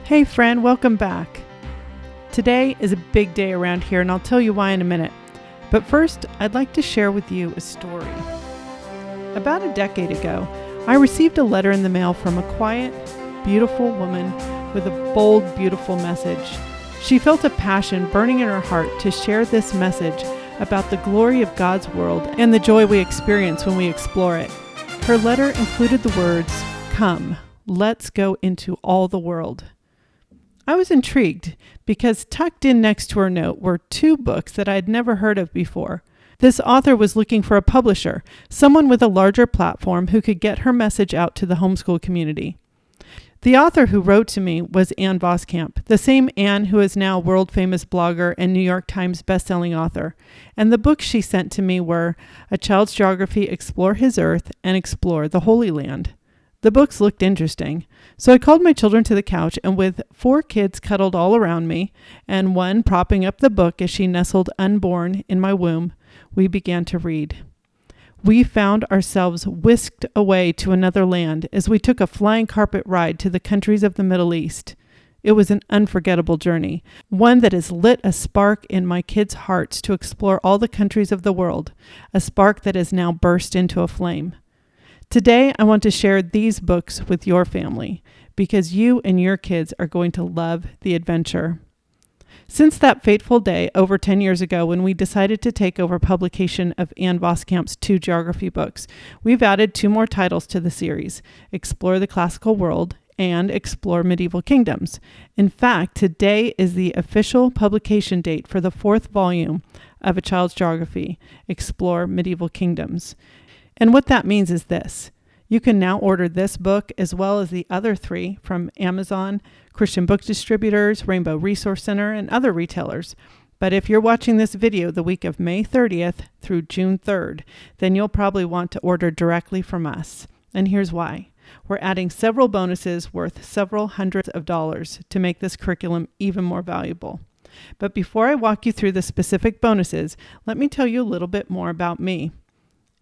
Hey friend, welcome back. Today is a big day around here and I'll tell you why in a minute. But first, I'd like to share with you a story. About a decade ago, I received a letter in the mail from a quiet, beautiful woman with a bold, beautiful message. She felt a passion burning in her heart to share this message about the glory of God's world and the joy we experience when we explore it. Her letter included the words, "Come, let's go into all the world." I was intrigued because tucked in next to her note were two books that I had never heard of before. This author was looking for a publisher, someone with a larger platform who could get her message out to the homeschool community. The author who wrote to me was Ann Voskamp, the same Ann who is now a world-famous blogger and New York Times bestselling author. And the books she sent to me were A Child's Geography, Explore His Earth, and Explore the Holy Land. The books looked interesting, so I called my children to the couch, and with 4 kids cuddled all around me, and one propping up the book as she nestled unborn in my womb, we began to read. We found ourselves whisked away to another land as we took a flying carpet ride to the countries of the Middle East. It was an unforgettable journey, one that has lit a spark in my kids' hearts to explore all the countries of the world, a spark that has now burst into a flame. Today, I want to share these books with your family because you and your kids are going to love the adventure. Since that fateful day over 10 years ago when we decided to take over publication of Ann Voskamp's 2 geography books, we've added 2 more titles to the series, Explore the Classical World and Explore Medieval Kingdoms. In fact, today is the official publication date for the 4th volume of A Child's Geography, Explore Medieval Kingdoms. And what that means is this. You can now order this book as well as the other 3 from Amazon, Christian book distributors, Rainbow Resource Center, and other retailers. But if you're watching this video the week of May 30th through June 3rd, then you'll probably want to order directly from us. And here's why. We're adding several bonuses worth several hundreds of dollars to make this curriculum even more valuable. But before I walk you through the specific bonuses, let me tell you a little bit more about me.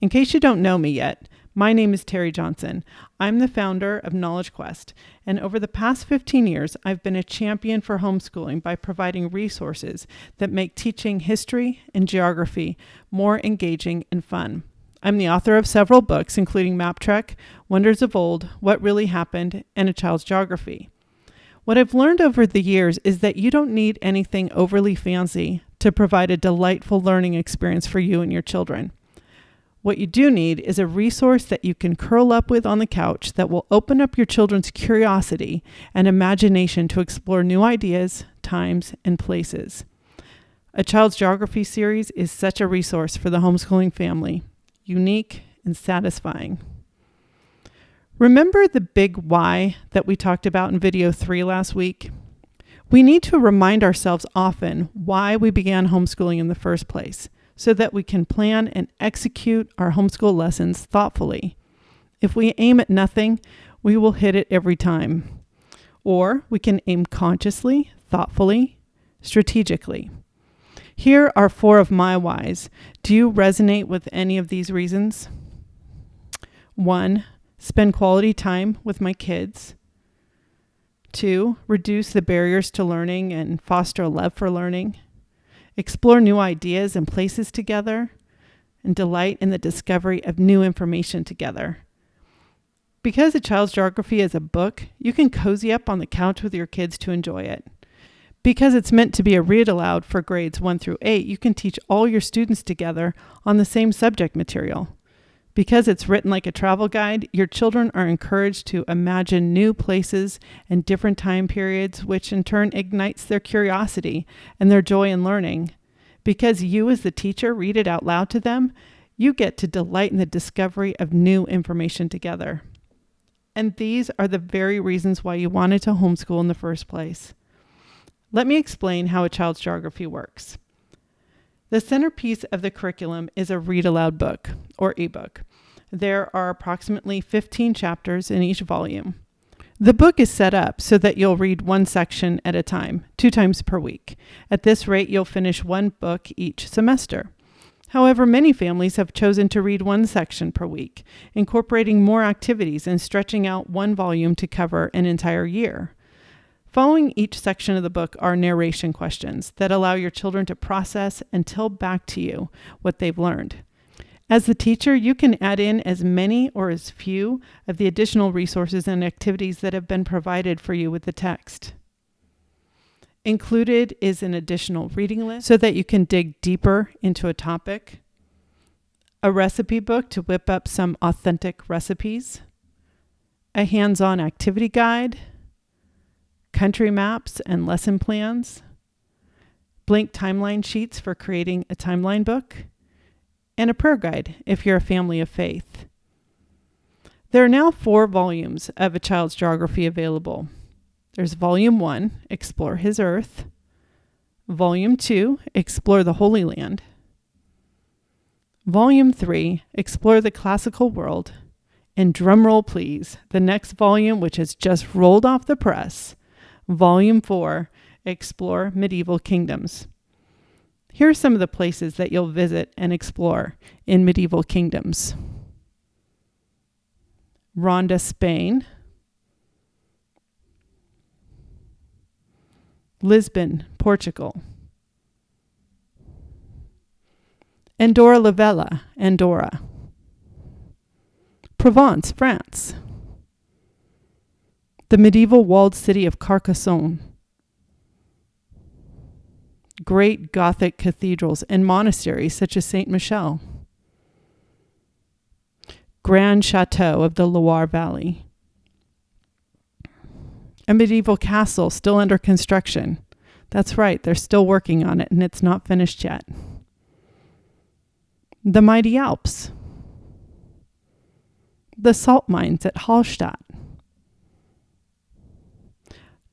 In case you don't know me yet, my name is Terry Johnson. I'm the founder of Knowledge Quest, and over the past 15 years, I've been a champion for homeschooling by providing resources that make teaching history and geography more engaging and fun. I'm the author of several books, including Map Trek, Wonders of Old, What Really Happened, and A Child's Geography. What I've learned over the years is that you don't need anything overly fancy to provide a delightful learning experience for you and your children. What you do need is a resource that you can curl up with on the couch that will open up your children's curiosity and imagination to explore new ideas, times, and places. A Child's Geography series is such a resource for the homeschooling family, unique and satisfying. Remember the big why that we talked about in video 3 last week? We need to remind ourselves often why we began homeschooling in the first place, so that we can plan and execute our homeschool lessons thoughtfully. If we aim at nothing, we will hit it every time. Or we can aim consciously, thoughtfully, strategically. Here are 4 of my whys. Do you resonate with any of these reasons? 1, spend quality time with my kids. 2, reduce the barriers to learning and foster a love for learning. Explore new ideas and places together, and delight in the discovery of new information together. Because A Child's Geography is a book, you can cozy up on the couch with your kids to enjoy it. Because it's meant to be a read aloud for grades 1 through 8, you can teach all your students together on the same subject material. Because it's written like a travel guide, your children are encouraged to imagine new places and different time periods, which in turn ignites their curiosity and their joy in learning. Because you as the teacher read it out loud to them, you get to delight in the discovery of new information together. And these are the very reasons why you wanted to homeschool in the first place. Let me explain how A Child's Geography works. The centerpiece of the curriculum is a read-aloud book, or ebook. There are approximately 15 chapters in each volume. The book is set up so that you'll read 1 section at a time, 2 times per week. At this rate, you'll finish 1 book each semester. However, many families have chosen to read 1 section per week, incorporating more activities and stretching out 1 volume to cover an entire year. Following each section of the book are narration questions that allow your children to process and tell back to you what they've learned. As the teacher, you can add in as many or as few of the additional resources and activities that have been provided for you with the text. Included is an additional reading list so that you can dig deeper into a topic, a recipe book to whip up some authentic recipes, a hands-on activity guide, country maps and lesson plans, blank timeline sheets for creating a timeline book, and a prayer guide if you're a family of faith. There are now 4 volumes of A Child's Geography available. There's Volume 1, Explore His Earth, Volume 2, Explore the Holy Land, Volume 3, Explore the Classical World, and drumroll please, the next volume, which has just rolled off the press, Volume 4, Explore Medieval Kingdoms. Here are some of the places that you'll visit and explore in medieval kingdoms. Ronda, Spain. Lisbon, Portugal. Andorra la Vella, Andorra. Provence, France. The medieval walled city of Carcassonne. Great Gothic cathedrals and monasteries such as Saint Michel. Grand Chateau of the Loire Valley. A medieval castle still under construction. That's right, they're still working on it and it's not finished yet. The mighty Alps. The salt mines at Hallstatt.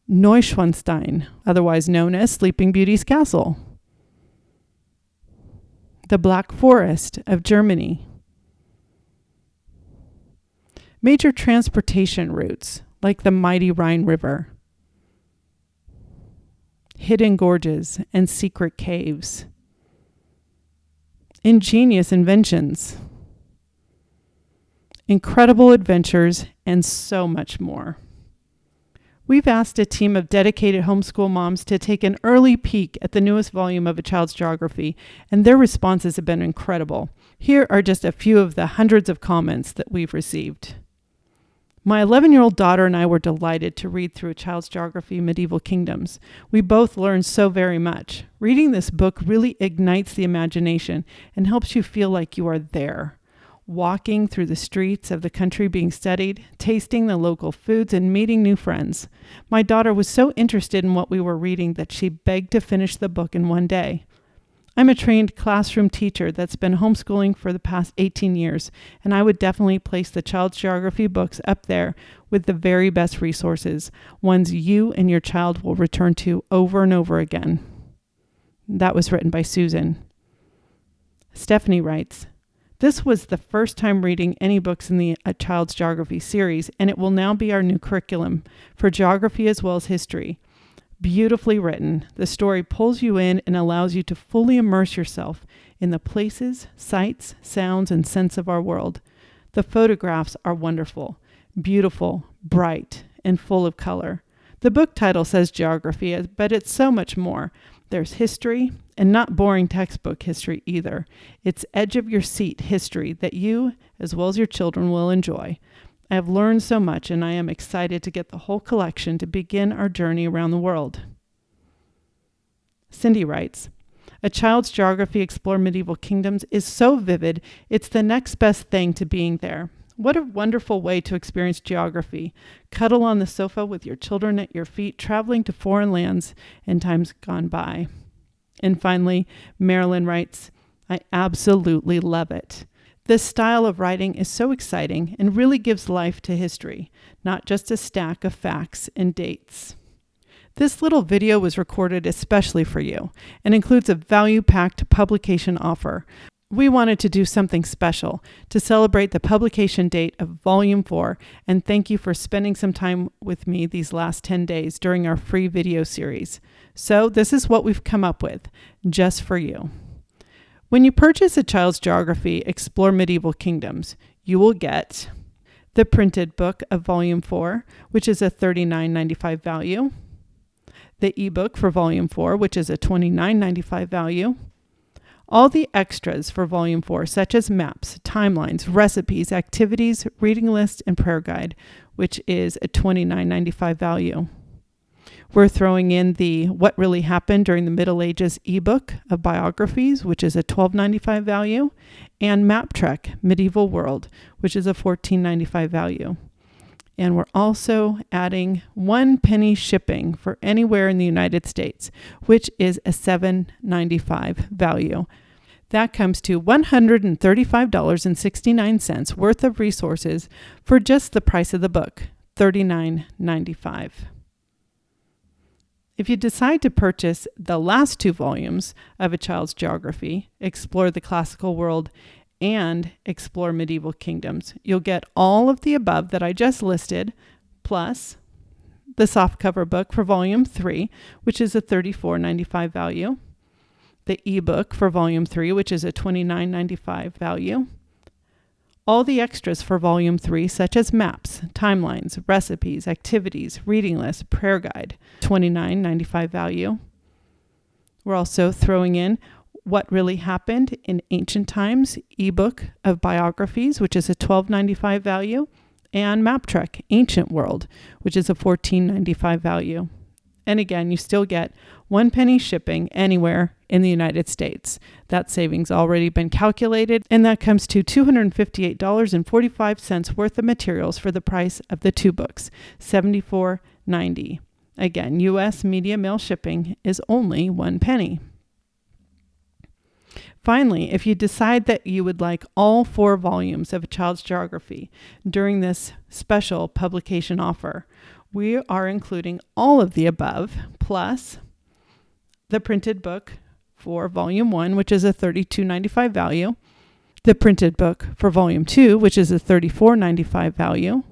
Neuschwanstein, otherwise known as Sleeping Beauty's Castle. The Black Forest of Germany. Major transportation routes like the mighty Rhine River. Hidden gorges and secret caves. Ingenious inventions. Incredible adventures, and so much more. We've asked a team of dedicated homeschool moms to take an early peek at the newest volume of A Child's Geography, and their responses have been incredible. Here are just a few of the hundreds of comments that we've received. My 11-year-old daughter and I were delighted to read through A Child's Geography, Medieval Kingdoms. We both learned so very much. Reading this book really ignites the imagination and helps you feel like you are there. Walking through the streets of the country being studied, tasting the local foods, and meeting new friends. My daughter was so interested in what we were reading that she begged to finish the book in one day. I'm a trained classroom teacher that's been homeschooling for the past 18 years, and I would definitely place the Child's Geography books up there with the very best resources, ones you and your child will return to over and over again. That was written by Susan. Stephanie writes, "This was the first time reading any books in the A Child's Geography series, and it will now be our new curriculum for geography as well as history. Beautifully written, the story pulls you in and allows you to fully immerse yourself in the places, sights, sounds, and scents of our world. The photographs are wonderful, beautiful, bright, and full of color. The book title says geography, but it's so much more. There's history, and not boring textbook history either. It's edge-of-your-seat history that you, as well as your children, will enjoy. I have learned so much, and I am excited to get the whole collection to begin our journey around the world." Cindy writes, "A Child's Geography Explore Medieval Kingdoms is so vivid, it's the next best thing to being there. What a wonderful way to experience geography. Cuddle on the sofa with your children at your feet, traveling to foreign lands and times gone by." And finally, Marilyn writes, "I absolutely love it. This style of writing is so exciting and really gives life to history, not just a stack of facts and dates." This little video was recorded especially for you and includes a value-packed publication offer. We wanted to do something special to celebrate the publication date of Volume 4 and thank you for spending some time with me these last 10 days during our free video series. So this is what we've come up with, just for you. When you purchase A Child's Geography, Explore Medieval Kingdoms, you will get the printed book of Volume 4, which is a $39.95 value, the ebook for Volume 4, which is a $29.95 value, all the extras for Volume 4, such as maps, timelines, recipes, activities, reading list, and prayer guide, which is a $29.95 value. We're throwing in the What Really Happened During the Middle Ages ebook of biographies, which is a $12.95 value, and Map Trek Medieval World, which is a $14.95 value. And we're also adding 1 penny shipping for anywhere in the United States, which is a $7.95 value. That comes to $135.69 worth of resources for just the price of the book, $39.95. If you decide to purchase the last 2 volumes of A Child's Geography, Explore the Classical World and Explore Medieval Kingdoms, you'll get all of the above that I just listed, plus the softcover book for Volume 3, which is a $34.95 value, the ebook for Volume 3, which is a $29.95 value, all the extras for Volume 3, such as maps, timelines, recipes, activities, reading lists, prayer guide, $29.95 value. We're also throwing in What Really Happened in Ancient Times ebook of biographies, which is a $12.95 value, and Map Trek Ancient World, which is a $14.95 value. And again, you still get 1 penny shipping anywhere in the United States. That savings already been calculated, and that comes to $258.45 worth of materials for the price of the 2 books, $74.90. Again, U.S. media mail shipping is only 1 penny. Finally, if you decide that you would like all 4 volumes of A Child's Geography during this special publication offer, we are including all of the above, plus the printed book for Volume 1, which is a $32.95 value, the printed book for Volume 2, which is a $34.95 value,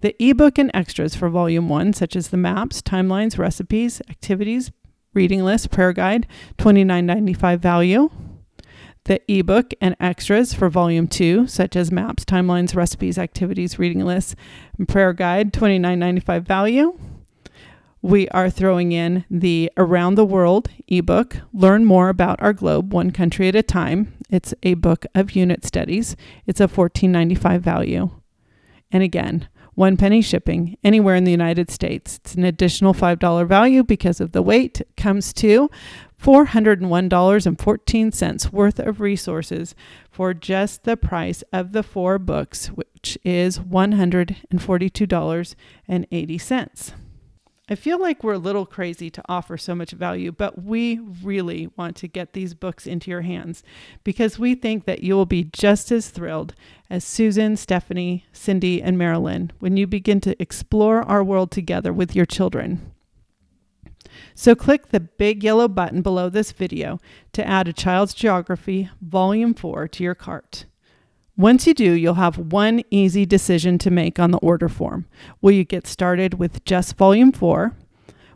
the ebook and extras for Volume 1, such as the maps, timelines, recipes, activities, reading list, prayer guide, $29.95 value, the ebook and extras for Volume 2, such as maps, timelines, recipes, activities, reading lists, and prayer guide, $29.95 value. We are throwing in the Around the World ebook, Learn More About Our Globe, One Country at a Time. It's a book of unit studies. It's a $14.95 value. And again, 1 penny shipping anywhere in the United States. It's an additional $5 value because of the weight. It comes to $401.14 worth of resources for just the price of the 4 books, which is $142.80. I feel like we're a little crazy to offer so much value, but we really want to get these books into your hands because we think that you will be just as thrilled as Susan, Stephanie, Cindy, and Marilyn when you begin to explore our world together with your children. So click the big yellow button below this video to add A Child's Geography Volume 4 to your cart. Once you do, you'll have one easy decision to make on the order form. Will you get started with just Volume 4?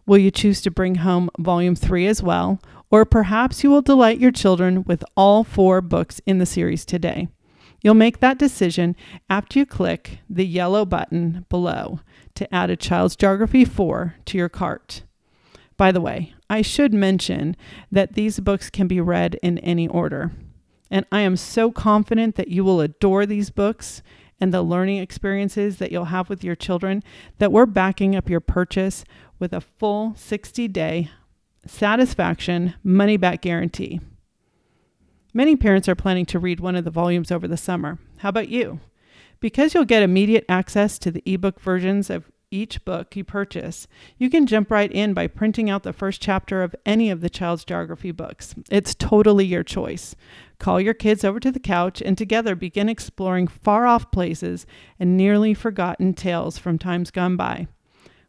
Will you choose to bring home Volume 3 as well? Or perhaps you will delight your children with all 4 books in the series today. You'll make that decision after you click the yellow button below to add A Child's Geography 4 to your cart. By the way, I should mention that these books can be read in any order. And I am so confident that you will adore these books and the learning experiences that you'll have with your children that we're backing up your purchase with a full 60-day satisfaction money-back guarantee. Many parents are planning to read one of the volumes over the summer. How about you? Because you'll get immediate access to the ebook versions of each book you purchase, you can jump right in by printing out the first chapter of any of the Child's Geography books. It's totally your choice. Call your kids over to the couch and together begin exploring far-off places and nearly forgotten tales from times gone by.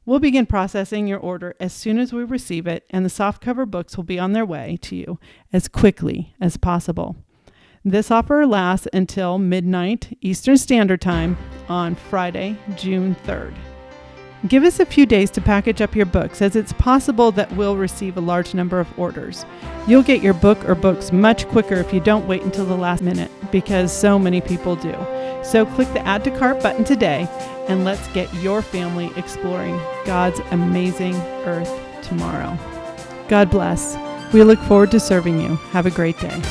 We'll begin processing your order as soon as we receive it, and the softcover books will be on their way to you as quickly as possible. This offer lasts until midnight Eastern Standard Time on Friday, June 3rd. Give us a few days to package up your books, as it's possible that we'll receive a large number of orders. You'll get your book or books much quicker if you don't wait until the last minute, because so many people do. So click the Add to Cart button today and let's get your family exploring God's amazing earth tomorrow. God bless. We look forward to serving you. Have a great day.